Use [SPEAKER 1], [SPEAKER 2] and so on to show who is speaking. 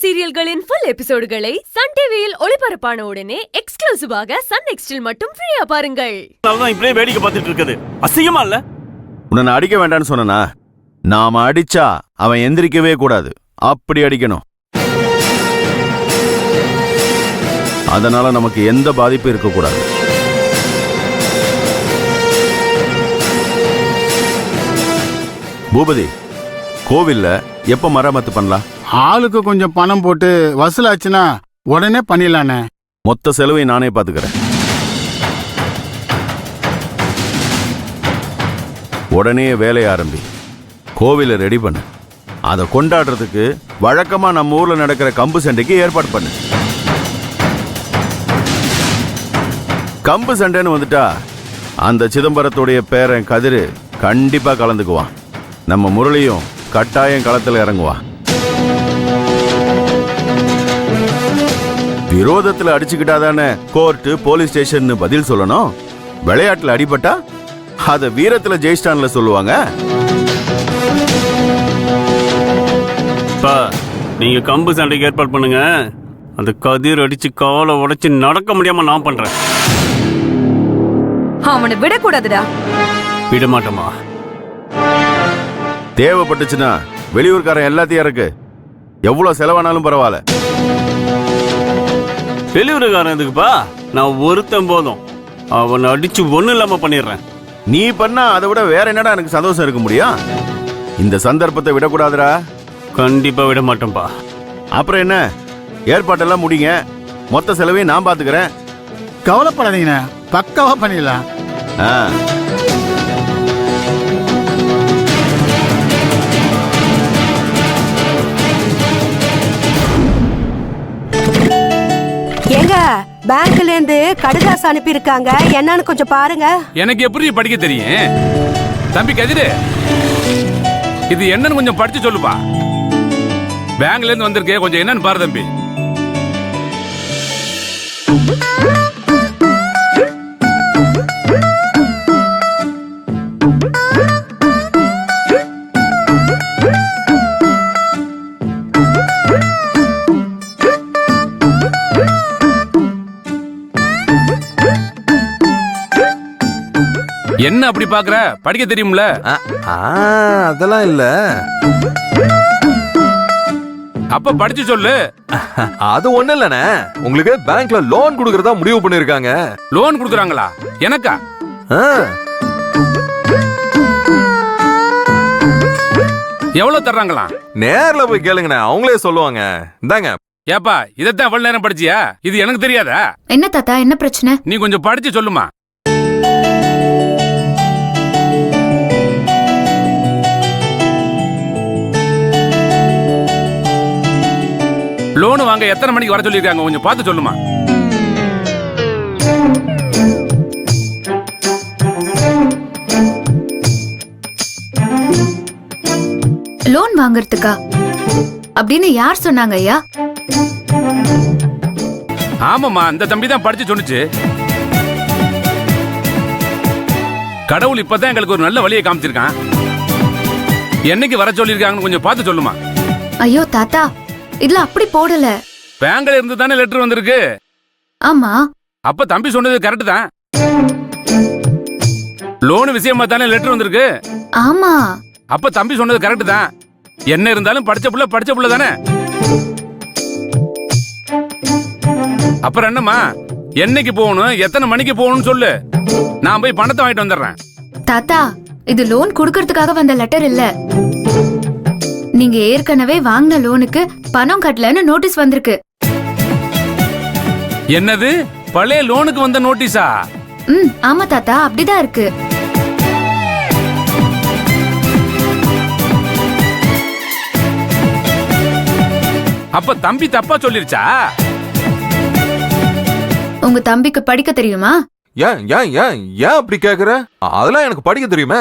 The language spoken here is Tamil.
[SPEAKER 1] சீரியல்களின் ஃபுல் எபிசோடுகளை சன் டிவியில் ஒளிபரப்பான உடனே எக்ஸ்க்ளூசிவாக சன் நெக்ஸ்டில் மட்டும் ஃப்ரீயா பாருங்கள்.
[SPEAKER 2] நான் இப்படியே வேடிக்கை பார்த்துட்டு இருக்குது அசிங்கமா இல்ல?
[SPEAKER 3] உன்னை அடிக்க வேண்டாம்னு சொன்னா நாம அடிச்சா அவன் எந்திரிக்கவே கூடாது, அப்படி அடிக்கணும். அதனால நமக்கு எந்த பாதிப்பும் இருக்கக்கூடாது. பூபதி, கோவில்ல எப்ப மராமத்து பண்ணலாம்?
[SPEAKER 4] ஆளுக்கு கொஞ்சம் பணம் போட்டு வசூலாச்சுன்னா உடனே பண்ணிடலானே.
[SPEAKER 3] மொத்த செலவை நானே பாத்துக்கிறேன். உடனே வேலையை ஆரம்பி, கோவிலை ரெடி பண்ணு. அதை கொண்டாடுறதுக்கு வழக்கமா நம்ம ஊர்ல நடக்கிற கம்பு சண்டைக்கு ஏற்பாடு பண்ணு. கம்பு சண்டைன்னு வந்துட்டா அந்த சிதம்பரத்துடைய பேரன் கதிரு கண்டிப்பா கலந்துக்குவான். நம்ம முரளியும் கட்டாயம் களத்தில் இறங்குவான். விரோதத்துல அடிச்சுக்கிட்டாதானே கோர்ட்டு போலீஸ் ஸ்டேஷன் பதில் சொல்லணும். விளையாட்டுல அடிபட்டா அத வீரத்துல ஜெயிஸ்டான்ல சொல்லுவாங்க.
[SPEAKER 2] நீங்க கம்பு சண்டைக்கு ஏற்பாடு பண்ணுங்க. அந்த கதிர் அடிச்சு காலை உடைச்சு நடக்க முடியாம நான் பண்றேன்.
[SPEAKER 1] அவனை விடக்கூடாதுடா.
[SPEAKER 2] விட மாட்டோமா?
[SPEAKER 3] தேவைப்பட்டுச்சுன்னா வெளியூர்காரன் எல்லாத்தையும் இருக்கு. எவ்வளவு செலவானாலும் பரவாயில்ல.
[SPEAKER 2] வெளியூருக்காரன் எதுக்குப்பா? நான் ஒருத்தன் போதும். அவனை அடிச்சு ஒண்ணு இல்லாம பண்ணிடுறேன்.
[SPEAKER 3] நீ பண்ணா அதை விட வேற என்னடா எனக்கு சந்தோஷம் இருக்க முடியும்? இந்த சந்தர்ப்பத்தை விடக்கூடாதுடா.
[SPEAKER 2] கண்டிப்பா விட மாட்டேன்பா.
[SPEAKER 3] அப்புறம் என்ன, ஏற்பாட்டெல்லாம் முடிங்க. மொத்த செலவையும் நான் பாத்துக்கிறேன்.
[SPEAKER 4] கவலைப்படாதீங்கண்ணே, பக்காவா பண்ணிடலாம்.
[SPEAKER 5] ஏங்க, பேங்க்ல இருந்து கடிதாசு அனுப்பி இருக்காங்க, என்னன்னு கொஞ்சம் பாருங்க.
[SPEAKER 6] எனக்கு எப்படி படிக்க தெரியும்? தம்பி கதிரு, இது என்னன்னு கொஞ்சம் படிச்சு சொல்லுப்பா. பேங்க்ல இருந்து வந்திருக்கே, கொஞ்சம் என்னன்னு பாரு தம்பி. என்ன அப்படி பாக்குற? படிக்க தெரியும்ல?
[SPEAKER 7] அதெல்லாம் இல்ல.
[SPEAKER 6] அப்ப படிச்சு சொல்லு.
[SPEAKER 7] அது ஒண்ணு இல்லனே, உங்களுக்கு பேங்க்ல லோன் குடுக்கறதா முடிவு பண்ணிருக்காங்க.
[SPEAKER 6] லோன் குடுக்குறாங்களா? எனக்கா? எவ்வளவு தர்றாங்களா?
[SPEAKER 7] நேர்ல போய் கேளுங்கண்ணே, அவங்களே சொல்லுவாங்க. இந்தாங்க.
[SPEAKER 6] ஏப்பா, இதத்தான் அவ்வளவு நேரம் படிச்சியா? இது எனக்கு தெரியாதா?
[SPEAKER 8] என்ன தாத்தா, என்ன பிரச்சனை?
[SPEAKER 6] நீ கொஞ்சம் படிச்சு சொல்லுமா. லோன் வாங்க எத்தனை மணிக்கு வர சொல்லிருக்காங்க, கொஞ்சம் பார்த்து சொல்லுமா.
[SPEAKER 8] லோன் வாங்குறதுக்கா அப்படின்னு யார் சொன்னாங்க ஐயா?
[SPEAKER 6] ஆமாமா, அந்த தம்பி தான் படிச்சு சொன்னுச்சு. கடவுள் இப்பதான் எங்களுக்கு ஒரு நல்ல வழியை காமிச்சிருக்கான். என்னைக்கு வர சொல்லிருக்காங்கன்னு கொஞ்சம் பார்த்து சொல்லுமா.
[SPEAKER 8] ஐயோ தாத்தா, இதுல அப்படி போடல.
[SPEAKER 6] பேங்க்ல இருந்து தானே லெட்டர் வந்திருக்கு.
[SPEAKER 8] ஆமா.
[SPEAKER 6] அப்ப தம்பி சொன்னது கரெக்ட் தான். லோன் விஷயமா தானே லெட்டர் வந்திருக்கு.
[SPEAKER 8] ஆமா.
[SPEAKER 6] அப்ப தம்பி சொன்னது கரெக்ட் தான். என்ன இருந்தாலும் படிச்ச புள்ள தானே. அப்புறம் என்னம்மா, என்னைக்கு போகணும், எத்தனை மணிக்கு போகணும்னு சொல்லு. நான் போய் பணத்தை வாங்கிட்டு வந்துடுறேன்.
[SPEAKER 8] தாத்தா, இது லோன் கொடுக்கறதுக்காக வந்த லெட்டர் இல்ல. நீங்க ஏற்கனவே வாங்கின லோனுக்கு பணம் கட்டலன்னு நோட்டீஸ் வந்திருக்கு.
[SPEAKER 6] என்னது, பழைய லோனுக்கு வந்த நோட்டீஸா?
[SPEAKER 8] ஆமா தாத்தா, அப்படிதான் இருக்கு.
[SPEAKER 6] அப்ப தம்பி தப்பா சொல்லிருச்சா?
[SPEAKER 8] உங்க தம்பிக்கு படிக்க தெரியுமா?
[SPEAKER 7] ஏன் ஏன் ஏன் ஏன் அப்படி கேக்குற? அதெல்லாம் எனக்கு படிக்க தெரியுமே.